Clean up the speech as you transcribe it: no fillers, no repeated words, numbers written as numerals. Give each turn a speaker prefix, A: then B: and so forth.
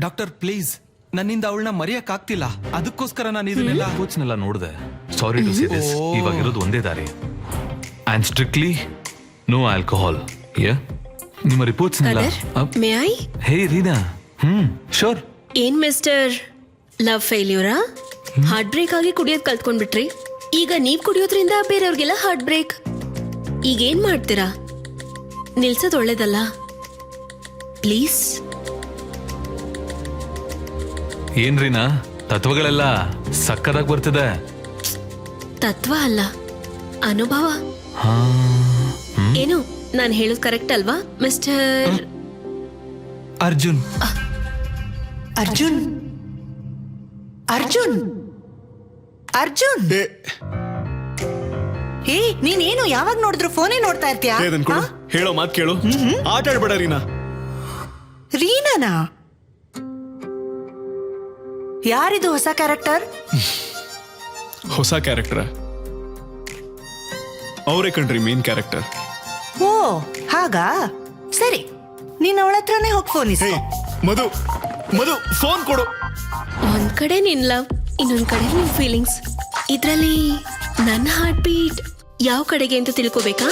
A: Doctor please, ನನ್ನಿಂದ ಅವಳನ್ನ ಮರೆಯಕ್ ಆಗ್ತಿಲ್ಲ. ಅದಕ್ಕೋಸ್ಕರ ನಾನು ಇದನ್ನೆಲ್ಲ
B: ಕೋಚ್ನೆಲ್ಲ ನೋಡಿದೆ. ಸಾರಿ ಟು ಸೇ ದಿಸ್, ಇವಾಗಿರೋದು ಒಂದೇ ದಾರಿ. And strictly no alcohol. ನಿಮ್ಮ reports
C: may I?
B: Hey Reena, sure.
C: ಏನ್ ಮಿಸ್ಟರ್ ಲವ್ ಫೇಲ್ಯೂರಾ? ಹಾರ್ಟ್ ಬ್ರೇಕ್ ಆಗಿ ಕುಡಿಯೋದ್ ಕಲ್ತ್ಕೊಂಡ್ಬಿಟ್ರಿ. ಈಗ ನೀವ್ ಕುಡಿಯೋದ್ರಿಂದ ಬೇರೆಯವ್ರಿಗೆಲ್ಲ ಹಾರ್ಟ್ ಬ್ರೇಕ್. ಈಗ ಏನ್ ಮಾಡ್ತೀರಾ? ನಿಲ್ಸೋದ್ ಒಳ್ಳೇದಲ್ಲ. ಪ್ಲೀಸ್.
B: ಏನ್ ರೀನಾ, ತತ್ವಗಳೆಲ್ಲ ಸಕ್ಕದಾಗಿ ಬರ್ತಿದೆ.
C: ತತ್ವ ಅಲ್ಲ, ಅನುಭವ. ಏನು ನಾನ್ ಹೇಳೋದ್ ಕರೆಕ್ಟ್ ಅಲ್ವಾ ಮಿಸ್ಟರ್
A: ಅರ್ಜುನ್?
D: ಅರ್ಜುನ್ ಅರ್ಜುನ್ ಅರ್ಜುನ್ ಹೇ, ನೀನೇನು ಯಾವಾಗ ನೋಡಿದ್ರು ಫೋನೇ ನೋಡ್ತಾ ಇರ್ತೀಯಾ?
E: ಹೇಳೋ ಮಾತ್ ಕೇಳು. ಆಟ ಆಡ್ಬೇಡ ರೀನಾ.
D: ರೀನಾನಾ? ಯಾರಿದು ಹೊಸ ಕ್ಯಾರೆಕ್ಟರ್?
E: ಹೊಸ ಕ್ಯಾರೆಕ್ಟರ್ ಅವರೇ ಕಣ್ರಿ, ಮೇನ್ ಕ್ಯಾರೆಕ್ಟರ್.
D: ಓ ಹಾಗಾ? ಸರಿ, ನೀನ್ ಅವಳ ಹತ್ರನೇ ಹೋಗಿ phone is.
E: Madhu Madhu, phone ಕೊಡು.
C: ಒಂದ್ ಕಡೆ ನಿನ್ ಲವ್, ಇನ್ನೊಂದ್ ಕಡೆ ನಿನ್ ಫೀಲಿಂಗ್ಸ್. ಇದ್ರಲ್ಲಿ ನನ್ನ ಹಾರ್ಟ್ ಬೀಟ್ ಯಾವ ಕಡೆಗೆ ಅಂತ ತಿಳ್ಕೊಬೇಕಾ?